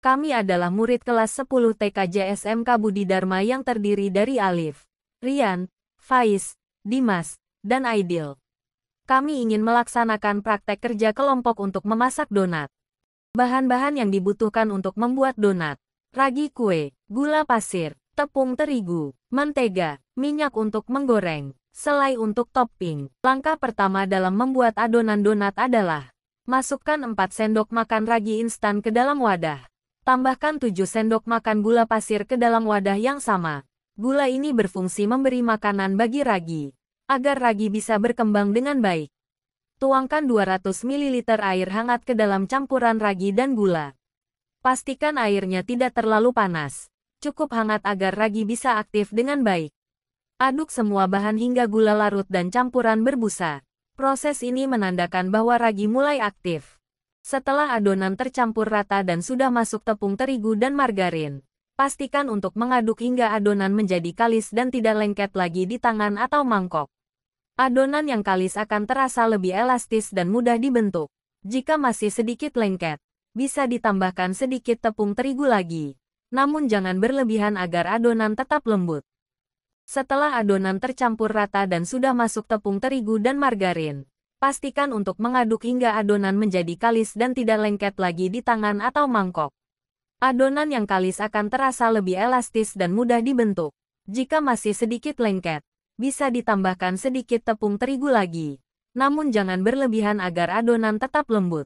Kami adalah murid kelas 10 TKJ SMK Budi Dharma yang terdiri dari Alif, Rian, Faiz, Dimas, dan Aidil. Kami ingin melaksanakan praktek kerja kelompok untuk memasak donat. Bahan-bahan yang dibutuhkan untuk membuat donat: ragi kue, gula pasir, tepung terigu, mentega, minyak untuk menggoreng, selai untuk topping. Langkah pertama dalam membuat adonan donat adalah masukkan 4 sendok makan ragi instan ke dalam wadah. Tambahkan 7 sendok makan gula pasir ke dalam wadah yang sama. Gula ini berfungsi memberi makanan bagi ragi, agar ragi bisa berkembang dengan baik. Tuangkan 200 ml air hangat ke dalam campuran ragi dan gula. Pastikan airnya tidak terlalu panas, cukup hangat agar ragi bisa aktif dengan baik. Aduk semua bahan hingga gula larut dan campuran berbusa. Proses ini menandakan bahwa ragi mulai aktif. Setelah adonan tercampur rata dan sudah masuk tepung terigu dan margarin, pastikan untuk mengaduk hingga adonan menjadi kalis dan tidak lengket lagi di tangan atau mangkok. Adonan yang kalis akan terasa lebih elastis dan mudah dibentuk. Jika masih sedikit lengket, bisa ditambahkan sedikit tepung terigu lagi. Namun jangan berlebihan agar adonan tetap lembut. Setelah adonan tercampur rata dan sudah masuk tepung terigu dan margarin, pastikan untuk mengaduk hingga adonan menjadi kalis dan tidak lengket lagi di tangan atau mangkok. Adonan yang kalis akan terasa lebih elastis dan mudah dibentuk. Jika masih sedikit lengket, bisa ditambahkan sedikit tepung terigu lagi. Namun jangan berlebihan agar adonan tetap lembut.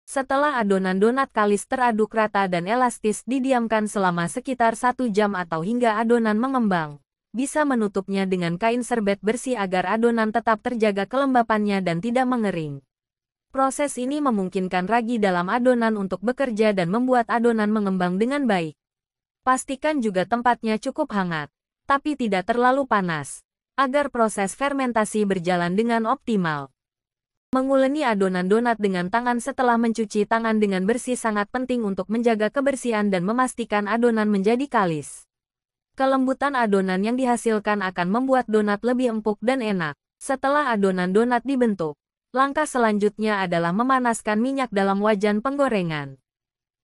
Setelah adonan donat kalis teraduk rata dan elastis, didiamkan selama sekitar 1 jam atau hingga adonan mengembang. Bisa menutupnya dengan kain serbet bersih agar adonan tetap terjaga kelembapannya dan tidak mengering. Proses ini memungkinkan ragi dalam adonan untuk bekerja dan membuat adonan mengembang dengan baik. Pastikan juga tempatnya cukup hangat, tapi tidak terlalu panas, agar proses fermentasi berjalan dengan optimal. Menguleni adonan donat dengan tangan setelah mencuci tangan dengan bersih sangat penting untuk menjaga kebersihan dan memastikan adonan menjadi kalis. Kelembutan adonan yang dihasilkan akan membuat donat lebih empuk dan enak. Setelah adonan donat dibentuk, langkah selanjutnya adalah memanaskan minyak dalam wajan penggorengan.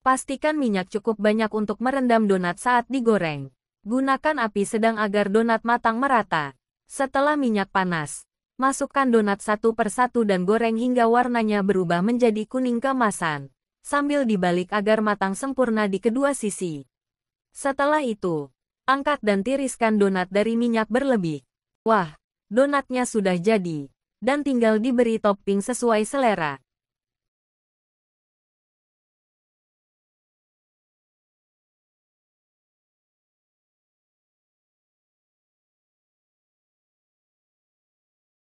Pastikan minyak cukup banyak untuk merendam donat saat digoreng. Gunakan api sedang agar donat matang merata. Setelah minyak panas, masukkan donat satu persatu dan goreng hingga warnanya berubah menjadi kuning keemasan, sambil dibalik agar matang sempurna di kedua sisi. Setelah itu, angkat dan tiriskan donat dari minyak berlebih. Wah, donatnya sudah jadi, dan tinggal diberi topping sesuai selera.